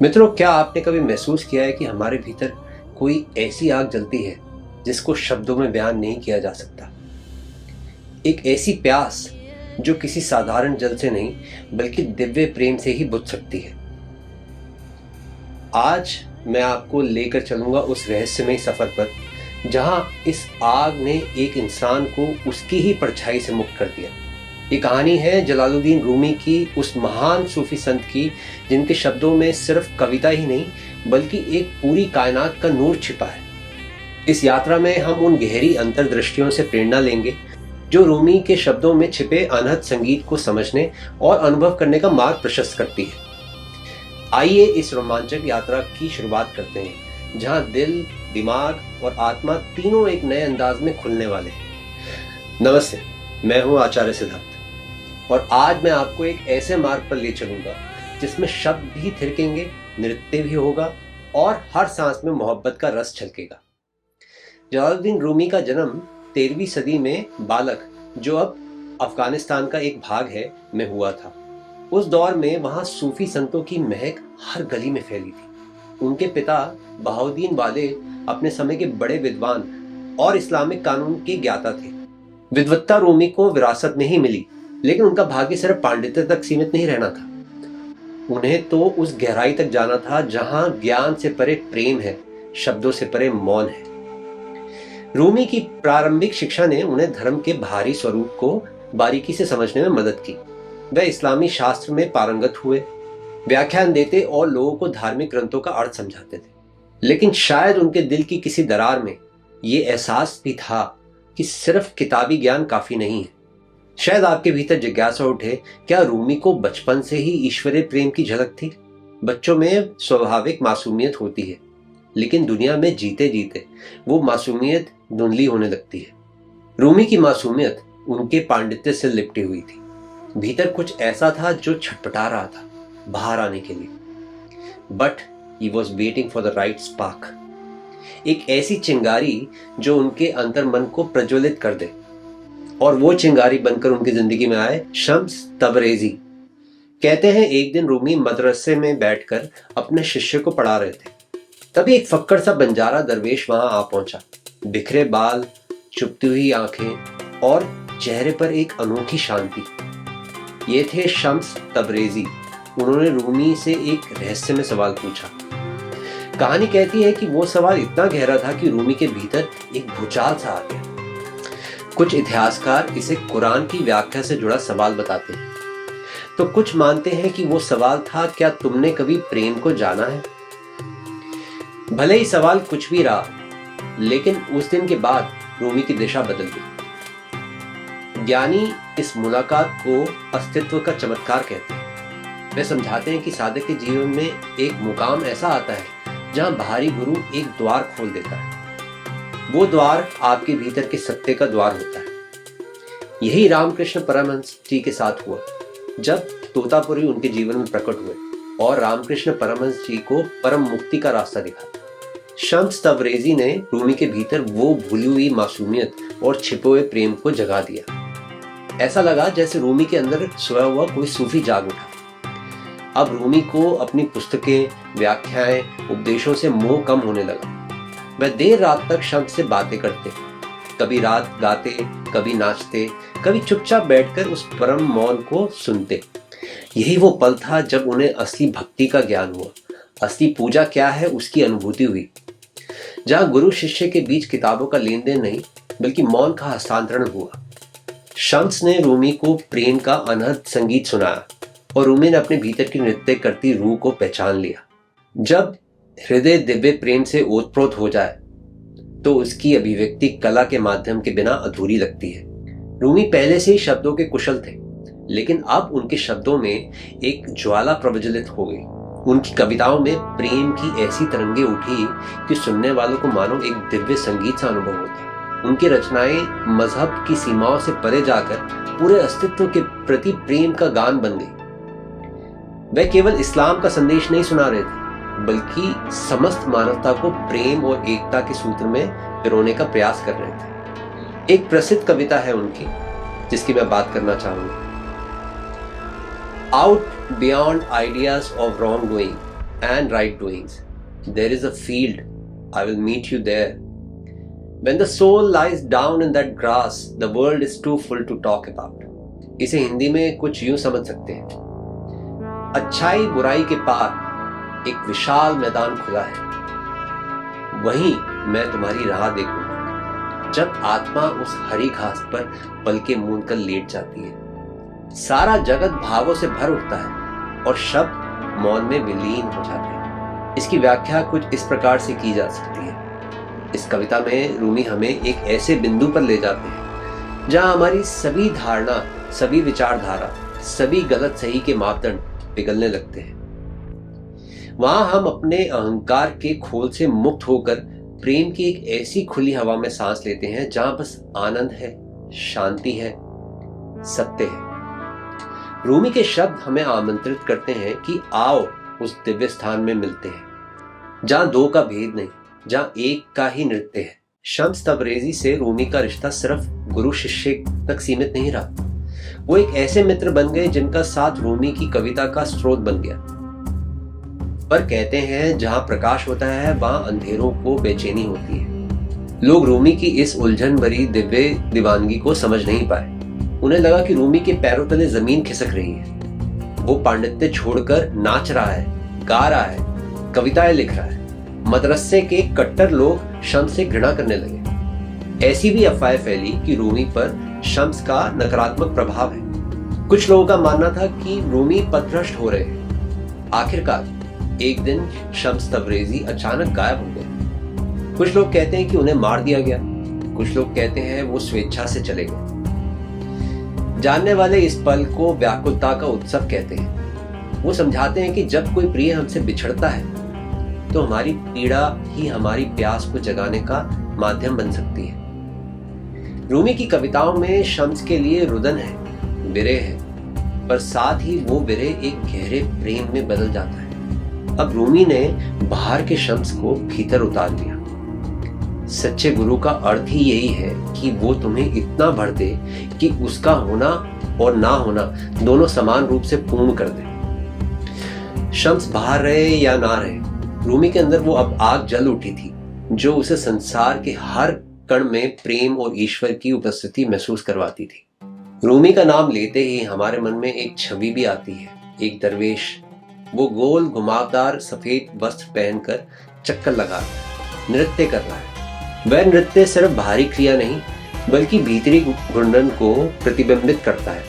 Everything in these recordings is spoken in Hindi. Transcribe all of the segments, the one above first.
मित्रों, क्या आपने कभी महसूस किया है कि हमारे भीतर कोई ऐसी आग जलती है जिसको शब्दों में बयान नहीं किया जा सकता? एक ऐसी प्यास जो किसी साधारण जल से नहीं बल्कि दिव्य प्रेम से ही बुझ सकती है। आज मैं आपको लेकर चलूंगा उस रहस्यमय सफर पर जहां इस आग ने एक इंसान को उसकी ही परछाई से मुक्त कर दिया। ये कहानी है जलालुद्दीन रूमी की, उस महान सूफी संत की जिनके शब्दों में सिर्फ कविता ही नहीं बल्कि एक पूरी कायनात का नूर छिपा है। इस यात्रा में हम उन गहरी अंतर्दृष्टियों से प्रेरणा लेंगे जो रूमी के शब्दों में छिपे अनहद संगीत को समझने और अनुभव करने का मार्ग प्रशस्त करती है। आइए इस रोमांचक यात्रा की शुरुआत करते हैं जहां दिल, दिमाग और आत्मा तीनों एक नए अंदाज में खुलने वाले हैं। नमस्ते, मैं हूं आचार्य सिद्धार्थ और आज मैं आपको एक ऐसे मार्ग पर ले चलूंगा जिसमें शब्द भी थिरकेंगे, नृत्य भी होगा और हर सांस में मोहब्बत का रस छलकेगा। जलालुद्दीन रूमी का जन्म 13वीं सदी में बालक, जो अब अफगानिस्तान का एक भाग है, में हुआ था। उस दौर में वहां सूफी संतों की महक हर गली में फैली थी। उनके पिता बहाउद्दीन वाले अपने समय के बड़े विद्वान और इस्लामिक कानून के ज्ञाता थे। विद्वत्ता रूमी को विरासत में ही मिली, लेकिन उनका भाग्य सिर्फ पांडित्य तक सीमित नहीं रहना था। उन्हें तो उस गहराई तक जाना था जहां ज्ञान से परे प्रेम है, शब्दों से परे मौन है। रूमी की प्रारंभिक शिक्षा ने उन्हें धर्म के बाहरी स्वरूप को बारीकी से समझने में मदद की। वह इस्लामी शास्त्र में पारंगत हुए, व्याख्यान देते और लोगों को धार्मिक ग्रंथों का अर्थ समझाते थे। लेकिन शायद उनके दिल की किसी दरार में ये एहसास भी था कि सिर्फ किताबी ज्ञान काफी नहीं है। शायद आपके भीतर जिज्ञासा उठे, क्या रूमी को बचपन से ही ईश्वरीय प्रेम की झलक थी? बच्चों में स्वाभाविक मासूमियत होती है, लेकिन दुनिया में जीते जीते वो मासूमियत धुंधली होने लगती है। रूमी की मासूमियत उनके पांडित्य से लिपटी हुई थी। भीतर कुछ ऐसा था जो छटपटा रहा था बाहर आने के लिए। But he was waiting for the right spark, एक ऐसी चिंगारी जो उनके अंतर मन को प्रज्वलित कर दे। और वो चिंगारी बनकर उनकी जिंदगी में आए शम्स तबरेजी। कहते हैं एक दिन रूमी मदरसे में बैठकर अपने शिष्य को पढ़ा रहे थे। तभी एक फक्कड़ सा बंजारा दरवेश वहां आ पहुंचा। बिखरे बाल, चुभती हुई आंखें और चेहरे पर एक अनोखी शांति। ये थे शम्स तबरेजी। उन्होंने रूमी से एक रहस्यमय सवाल पूछा। कहानी कहती है कि वो सवाल इतना गहरा था कि रूमी के भीतर एक भूचाल सा आ गया। कुछ इतिहासकार इसे कुरान की व्याख्या से जुड़ा सवाल बताते हैं, तो कुछ मानते हैं कि वो सवाल था, क्या तुमने कभी प्रेम को जाना है? भले ही सवाल कुछ भी रहा, लेकिन उस दिन के बाद रूमी की दिशा बदल गई। ज्ञानी इस मुलाकात को अस्तित्व का चमत्कार कहते हैं। वे समझाते हैं कि साधक के जीवन में एक मुकाम ऐसा आता है जहां बाहरी गुरु एक द्वार खोल देता है। वो द्वार आपके भीतर के सत्य का द्वार होता है। यही रामकृष्ण परमहंस जी के साथ हुआ जब तोतापुरी उनके जीवन में प्रकट हुए और रामकृष्ण परमहंस जी को परम मुक्ति का रास्ता दिखा। शम्स तबरेजी ने रूमी के भीतर वो भूली हुई मासूमियत और छिपे हुए प्रेम को जगा दिया। ऐसा लगा जैसे रूमी के अंदर सोया हुआ कोई सूफी जाग उठा। अब रूमी को अपनी पुस्तकें, व्याख्याएं, उपदेशों से मोह कम होने लगा। वह देर रात तक शम्स से बातें करते, कभी रात गाते, कभी नाचते, कभी चुपचाप बैठकर उस परम मौन को सुनते। यही वो पल था जब उन्हें असली भक्ति का ज्ञान हुआ, असली पूजा क्या है उसकी अनुभूति हुई। जहां गुरु शिष्य के बीच किताबों का लेन देन नहीं बल्कि मौन का हस्तांतरण हुआ। शम्स ने रूमी को प्रेम का अनहद संगीत सुनाया और रूमी ने अपने भीतर की नृत्य करती रूह को पहचान लिया। जब हृदय दिव्य प्रेम से ओतप्रोत हो जाए तो उसकी अभिव्यक्ति कला के माध्यम के बिना अधूरी लगती है। रूमी पहले से ही शब्दों के कुशल थे, लेकिन अब उनके शब्दों में एक ज्वाला प्रज्वलित हो गई। उनकी कविताओं में प्रेम की ऐसी तरंगे उठी कि सुनने वालों को मानो एक दिव्य संगीत सा अनुभव होता। उनकी रचनाएं मजहब की सीमाओं से परे जाकर पूरे अस्तित्व के प्रति प्रेम का गान बन गई। वह केवल इस्लाम का संदेश नहीं सुना रहे थे, बल्कि समस्त मानवता को प्रेम और एकता के सूत्र में पिरोने का प्रयास कर रहे थे। एक प्रसिद्ध कविता है उनकी जिसकी मैं बात करना चाहूंगा। Out beyond ideas of wrongdoing, and right doings. There is a field, I will meet you there. When the soul lies down in that grass, the world is too full to talk about. इसे हिंदी में कुछ यूं समझ सकते हैं, अच्छाई बुराई के पार एक विशाल मैदान खुला है, वहीं मैं तुम्हारी राह देखूंगा। जब आत्मा उस हरी घास पर पलके मूंद कर लेट जाती है, सारा जगत भावों से भर उठता है और शब्द मौन में विलीन हो जाते हैं। इसकी व्याख्या कुछ इस प्रकार से की जा सकती है। इस कविता में रूमी हमें एक ऐसे बिंदु पर ले जाते हैं जहां हमारी सभी धारणा, सभी विचारधारा, सभी गलत सही के मापदंड पिघलने लगते हैं। वहां हम अपने अहंकार के खोल से मुक्त होकर प्रेम की एक ऐसी खुली हवा में सांस लेते हैं जहां बस आनंद है, शांति है, सत्य है। रूमी के शब्द हमें आमंत्रित करते हैं कि आओ उस दिव्य स्थान में मिलते हैं जहां दो का भेद नहीं, जहां एक का ही नृत्य है। शम्स तबरेजी से रूमी का रिश्ता सिर्फ गुरु शिष्य तक सीमित नहीं रहा, वो एक ऐसे मित्र बन गए जिनका साथ रूमी की कविता का स्रोत बन गया। पर कहते हैं जहां प्रकाश होता है वहां अंधेरों को बेचैनी होती है। लोग रूमी की इस उलझन भरी दिव्य दीवानगी को समझ नहीं पाए। उन्हें लगा कि रूमी के पैरों तले जमीन खिसक रही है। वो पांडित्य छोड़कर नाच रहा है, गा रहा है, कविताएं लिख रहा है। मदरसे के कट्टर लोग शम्स से घृणा करने लगे। ऐसी भी अफवाहें फैली कि रूमी पर शम्स का नकारात्मक प्रभाव है। कुछ लोगों का मानना था कि रूमी पथभ्रष्ट हो रहे हैं। आखिरकार एक दिन शम्स तबरेजी अचानक गायब हो गए। कुछ लोग कहते हैं कि उन्हें मार दिया गया, कुछ लोग कहते हैं वो स्वेच्छा से चले गए। जानने वाले इस पल को व्याकुलता का उत्सव कहते हैं। वो समझाते हैं कि जब कोई प्रिय हमसे बिछड़ता है तो हमारी पीड़ा ही हमारी प्यास को जगाने का माध्यम बन सकती है। रूमी की कविताओं में शम्स के लिए रुदन है, विरह है, पर साथ ही वो विरह एक गहरे प्रेम में बदल जाता है। अब रूमी ने बाहर के शम्स को भीतर उतार लिया। सच्चे गुरु का अर्थ ही यही है कि वो तुम्हें इतना भर दे कि उसका होना और ना होना दोनों समान रूप से पूर्ण कर दे। शम्स बाहर रहे या ना रहे, रूमी के अंदर वो अब आग जल उठी थी जो उसे संसार के हर कण में प्रेम और ईश्वर की उपस्थिति महसूस करवाती थी। रूमी का नाम लेते ही हमारे मन में एक छवि भी आती है, एक दरवेश। वो गोल घुमावदार सफेद वस्त्र पहनकर चक्कर लगा रहा है, नृत्य कर रहा है। वह नृत्य सिर्फ बाहरी क्रिया नहीं बल्कि भीतरी घुंडन को प्रतिबिंबित करता है।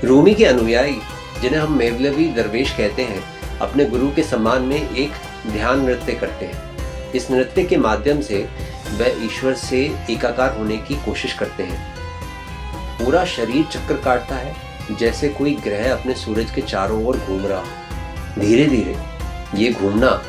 रूमी के अनुयायी, जिन्हें हम मेवलवी दरवेश कहते हैं, अपने गुरु के सम्मान में एक ध्यान नृत्य करते हैं। इस नृत्य के माध्यम से वह ईश्वर से एकाकार होने की कोशिश करते हैं। पूरा शरीर चक्कर काटता है जैसे कोई ग्रह अपने सूरज के चारों ओर घूम रहा हो। धीरे धीरे ये घूमना,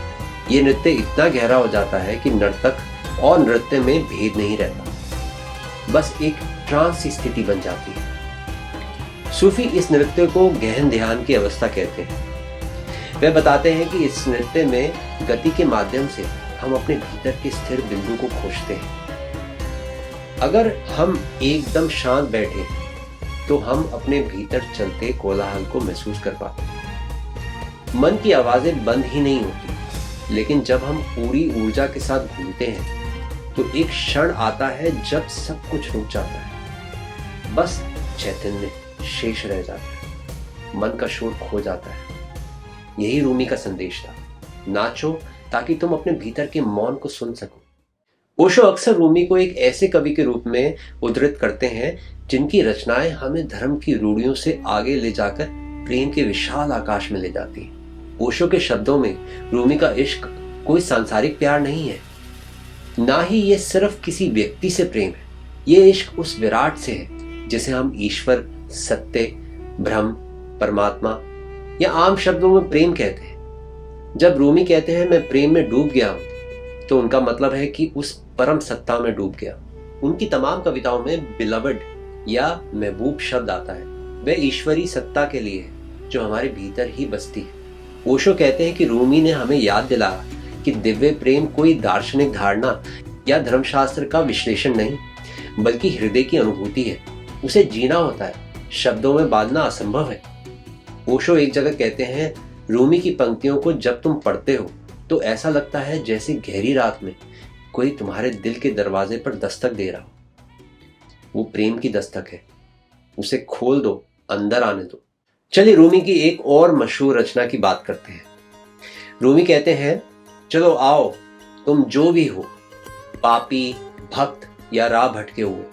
ये नृत्य इतना गहरा हो जाता है कि नर्तक और नृत्य में भेद नहीं रहता, बस एक ट्रांस स्थिति बन जाती है। सूफी इस नृत्य को गहन ध्यान की अवस्था कहते हैं। वे बताते हैं कि इस नृत्य में गति के माध्यम से हम अपने भीतर के स्थिर बिंदु को खोजते हैं। अगर हम एकदम शांत बैठे तो हम अपने भीतर चलते कोलाहल को महसूस कर पाते हैं। मन की आवाजें बंद ही नहीं होती, लेकिन जब हम पूरी ऊर्जा के साथ घूमते हैं तो एक क्षण आता है जब सब कुछ रुक जाता है, बस चैतन्य शेष रह जाता है, मन का शोर खो जाता है। यही रूमी का संदेश था, नाचो ताकि तुम अपने भीतर के मौन को सुन सको। ओशो अक्सर रूमी को एक ऐसे कवि के रूप में उद्धृत करते हैं जिनकी रचनाएं हमें धर्म की रूढ़ियों से आगे ले जाकर प्रेम के विशाल आकाश में ले जाती है। ओशो के शब्दों में रूमी का इश्क कोई सांसारिक प्यार नहीं है, ना ही ये सिर्फ किसी व्यक्ति से प्रेम है। ये इश्क उस विराट से है जिसे हम ईश्वर, सत्य, ब्रह्म, परमात्मा या आम शब्दों में प्रेम कहते हैं। जब रूमी कहते हैं मैं प्रेम में डूब गया हूं, तो उनका मतलब है कि उस परम सत्ता में डूब गया। उनकी तमाम कविताओं में बिलवड या महबूब शब्द आता है। वह ईश्वरी सत्ता के लिए है जो हमारे भीतर ही बसती है। ओशो कहते हैं कि रूमी ने हमें याद दिलाया कि दिव्य प्रेम कोई दार्शनिक धारणा या धर्मशास्त्र का विश्लेषण नहीं, बल्कि हृदय की अनुभूति है। उसे जीना होता है, शब्दों में बांधना असंभव है। ओशो एक जगह कहते हैं रूमी की पंक्तियों को जब तुम पढ़ते हो तो ऐसा लगता है जैसे गहरी रात में कोई तुम्हारे दिल के दरवाजे पर दस्तक दे रहा हो। वो प्रेम की दस्तक है, उसे खोल दो, अंदर आने दो। चलिए रूमी की एक और मशहूर रचना की बात करते हैं। रूमी कहते हैं, चलो आओ तुम जो भी हो, पापी, भक्त या राह भटके हुए,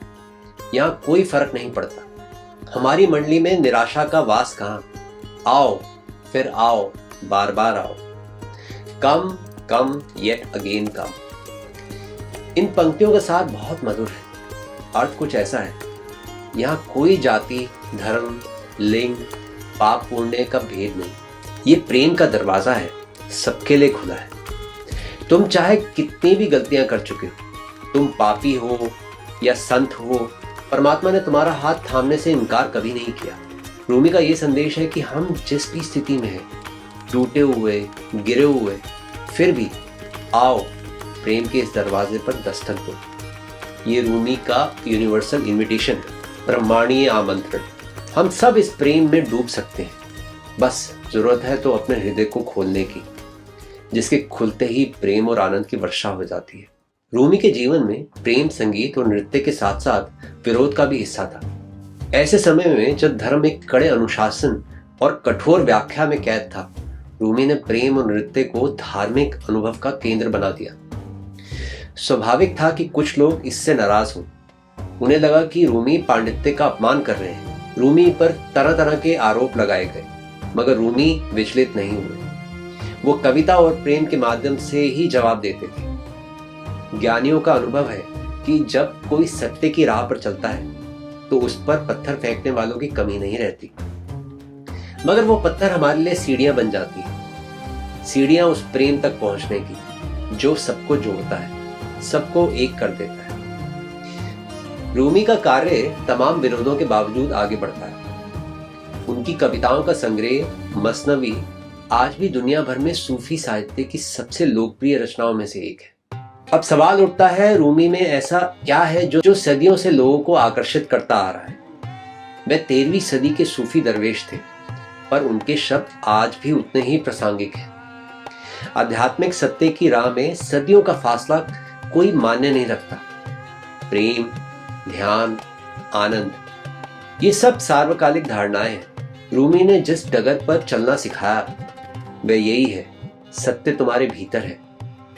यहाँ कोई फर्क नहीं पड़ता। हमारी मंडली में निराशा का वास कहाँ। आओ, फिर आओ, बार बार आओ। कम कम येट अगेन कम। इन पंक्तियों का सार बहुत मधुर है। अर्थ कुछ ऐसा है, यहाँ कोई जाति, धर्म, लिंग, पाप पुण्य का भेद नहीं। ये प्रेम का दरवाजा है, सबके लिए खुला है। तुम चाहे कितनी भी गलतियां कर चुके हो, तुम पापी हो या संत हो, परमात्मा ने तुम्हारा हाथ थामने से इनकार कभी नहीं किया। रूमी का ये संदेश है कि हम जिस भी स्थिति में हैं, टूटे हुए, गिरे हुए, फिर भी आओ, प्रेम के इस दरवाजे पर दस्तक दो। ये रूमी का यूनिवर्सल इनविटेशन है, ब्रह्मांडीय आमंत्रण। हम सब इस प्रेम में डूब सकते हैं, बस जरूरत है तो अपने हृदय को खोलने की, जिसके खुलते ही प्रेम और आनंद की वर्षा हो जाती है। रूमी के जीवन में प्रेम, संगीत और नृत्य के साथ साथ विरोध का भी हिस्सा था। ऐसे समय में जब धर्म एक कड़े अनुशासन और कठोर व्याख्या में कैद था, रूमी ने प्रेम और नृत्य को धार्मिक अनुभव का केंद्र बना दिया। स्वाभाविक था कि कुछ लोग इससे नाराज हों। उन्हें लगा कि रूमी पांडित्य का अपमान कर रहे हैं। रूमी पर तरह तरह के आरोप लगाए गए, मगर रूमी विचलित नहीं हुए। वो कविता और प्रेम के माध्यम से ही जवाब देते थे। ज्ञानियों का अनुभव है कि जब कोई सत्य की राह पर चलता है तो उस पर पत्थर फेंकने वालों की कमी नहीं रहती, मगर वो पत्थर हमारे लिए सीढ़ियां बन जाती है। सीढ़ियां उस प्रेम तक पहुंचने की जो सबको जोड़ता है, सबको एक कर देता है। रूमी का कार्य तमाम विरोधों के बावजूद आगे बढ़ता है। उनकी कविताओं का संग्रह मसनवी आज भी दुनिया भर में सूफी साहित्य की सबसे लोकप्रिय रचनाओं में से एक है। अब सवाल उठता है, रूमी में ऐसा क्या है जो सदियों से लोगों को आकर्षित करता आ रहा है। वे 13वीं सदी के सूफी दरवेश थे, पर उनके शब्द आज भी उतने ही प्रासंगिक हैं। आध्यात्मिक सत्य की राह में सदियों का फासला कोई मायने नहीं रखता। प्रेम, ध्यान, आनंद, ये सब सार्वकालिक धारणाएं हैं। रूमी ने जिस डगर पर चलना सिखाया वह यही है, सत्य तुम्हारे भीतर है,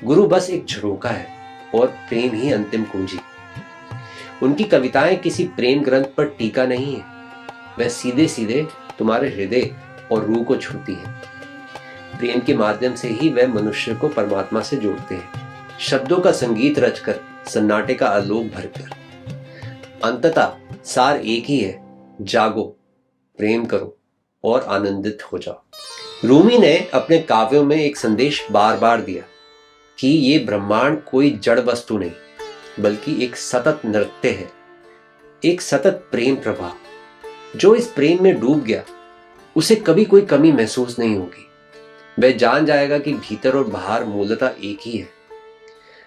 गुरु बस एक झरोका है और प्रेम ही अंतिम कुंजी। उनकी कविताएं किसी प्रेम ग्रंथ पर टीका नहीं है, वह सीधे सीधे तुम्हारे हृदय और रूह को छूती है। प्रेम के माध्यम से ही वह मनुष्य को परमात्मा से जोड़ते हैं, शब्दों का संगीत रचकर, सन्नाटे का आलोक भरकर। अंततः सार एक ही है, जागो, प्रेम करो और आनंदित हो जाओ। रूमी ने अपने काव्यों में एक संदेश बार बार दिया कि ये ब्रह्मांड कोई जड़ वस्तु नहीं, बल्कि एक सतत नृत्य है, एक सतत प्रेम प्रवाह। जो इस प्रेम में डूब गया उसे कभी कोई कमी महसूस नहीं होगी। वह जान जाएगा कि भीतर और बाहर मूलतः एक ही है।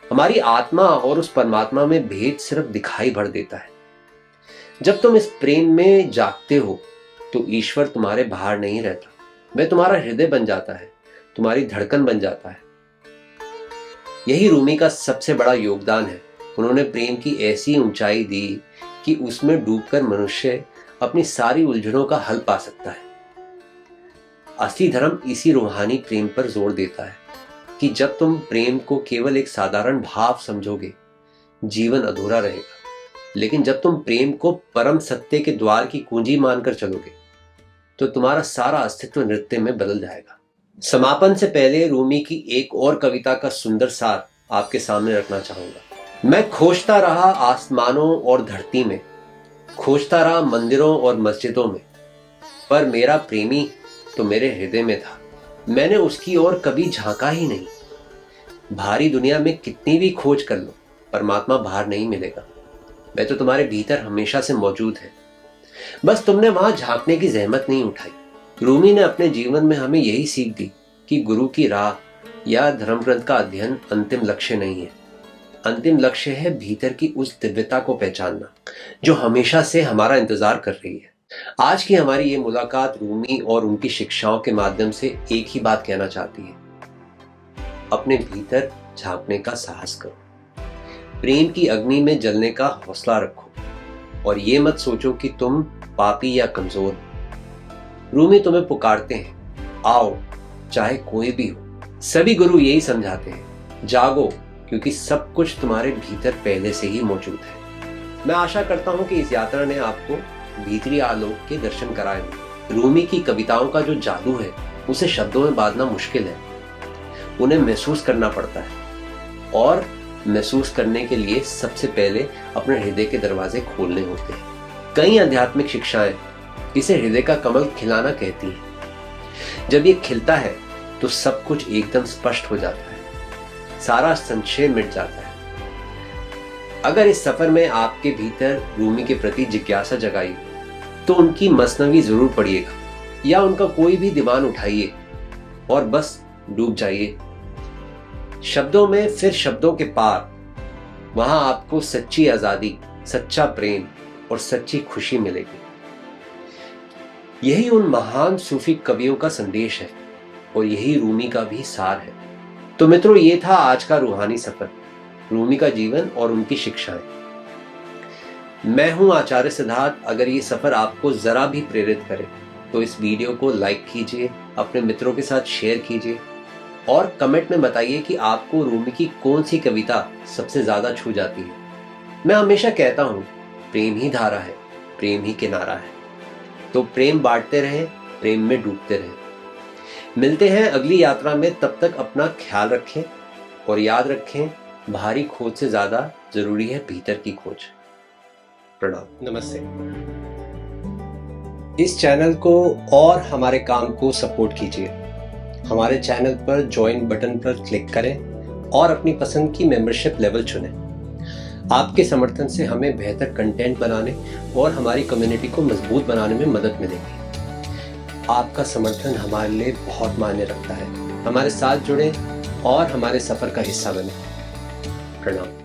हमारी आत्मा और उस परमात्मा में भेद सिर्फ दिखाई भर देता है। जब तुम इस प्रेम में जागते हो तो ईश्वर तुम्हारे बाहर नहीं रहता, वह तुम्हारा हृदय बन जाता है, तुम्हारी धड़कन बन जाता है। यही रूमी का सबसे बड़ा योगदान है। उन्होंने प्रेम की ऐसी ऊंचाई दी कि उसमें डूबकर मनुष्य अपनी सारी उलझनों का हल पा सकता है। असली धर्म इसी रूहानी प्रेम पर जोर देता है कि जब तुम प्रेम को केवल एक साधारण भाव समझोगे, जीवन अधूरा रहेगा। लेकिन जब तुम प्रेम को परम सत्य के द्वार की कुंजी मानकर चलोगे तो तुम्हारा सारा अस्तित्व नृत्य में बदल जाएगा। समापन से पहले रूमी की एक और कविता का सुंदर सार आपके सामने रखना चाहूंगा। मैं खोजता रहा आसमानों और धरती में, खोजता रहा मंदिरों और मस्जिदों में, पर मेरा प्रेमी तो मेरे हृदय में था। मैंने उसकी ओर कभी झांका ही नहीं। भारी दुनिया में कितनी भी खोज कर लो, परमात्मा बाहर नहीं मिलेगा। वह तो तुम्हारे भीतर हमेशा से मौजूद है, बस तुमने वहां झांकने की जहमत नहीं उठाई। रूमी ने अपने जीवन में हमें यही सीख दी कि गुरु की राह या धर्म ग्रंथ का अध्ययन अंतिम लक्ष्य नहीं है। अंतिम लक्ष्य है भीतर की उस दिव्यता को पहचानना जो हमेशा से हमारा इंतजार कर रही है। आज की हमारी ये मुलाकात रूमी और उनकी शिक्षाओं के माध्यम से एक ही बात कहना चाहती है, अपने भीतर झांकने का साहस करो, प्रेम की अग्नि में जलने का हौसला रखो और ये मत सोचो कि तुम पापी या कमजोर हो। रूमी तुम्हें पुकारते हैं, आओ, चाहे कोई भी हो। सभी गुरु यही समझाते हैं, जागो, क्योंकि सब कुछ तुम्हारे भीतर पहले से ही मौजूद है। मैं आशा करता हूं कि इस यात्रा ने आपको भीतरी आलोक के दर्शन कराए होंगे। रूमी की कविताओं का जो जादू है उसे शब्दों में बांधना मुश्किल है, उन्हें महसूस करना पड़ता है और महसूस करने के लिए सबसे पहले अपने हृदय के दरवाजे खोलने होते हैं। कई आध्यात्मिक शिक्षाएं इसे हृदय का कमल खिलाना कहती हैं। जब ये खिलता है तो सब कुछ एकदम स्पष्ट हो जाता है, सारा संशय मिट जाता है। अगर इस सफर में आपके भीतर रूमी के प्रति जिज्ञासा जगाई तो उनकी मसनवी जरूर पढ़िएगा या उनका कोई भी दीवान उठाइए और बस डूब जाइए शब्दों में, फिर शब्दों के पार। वहां आपको सच्ची आजादी, सच्चा प्रेम और सच्ची खुशी मिलेगी। यही उन महान सूफी कवियों का संदेश है और यही रूमी का भी सार है। तो मित्रों, ये था आज का रूहानी सफर, रूमी का जीवन और उनकी शिक्षाएं। मैं हूं आचार्य सिद्धार्थ। अगर ये सफर आपको जरा भी प्रेरित करे तो इस वीडियो को लाइक कीजिए, अपने मित्रों के साथ शेयर कीजिए और कमेंट में बताइए कि आपको रूमी की कौन सी कविता सबसे ज्यादा छू जाती है। मैं हमेशा कहता हूं, प्रेम ही धारा है, प्रेम ही किनारा है। तो प्रेम बांटते रहें, प्रेम में डूबते रहें। मिलते हैं अगली यात्रा में, तब तक अपना ख्याल रखें और याद रखें, बाहरी खोज से ज्यादा जरूरी है भीतर की खोज। प्रणाम, नमस्ते। इस चैनल को और हमारे काम को सपोर्ट कीजिए। हमारे चैनल पर ज्वाइन बटन पर क्लिक करें और अपनी पसंद की मेंबरशिप लेवल चुनें। आपके समर्थन से हमें बेहतर कंटेंट बनाने और हमारी कम्युनिटी को मजबूत बनाने में मदद मिलेगी। आपका समर्थन हमारे लिए बहुत मायने रखता है। हमारे साथ जुड़ें और हमारे सफर का हिस्सा बने। प्रणाम।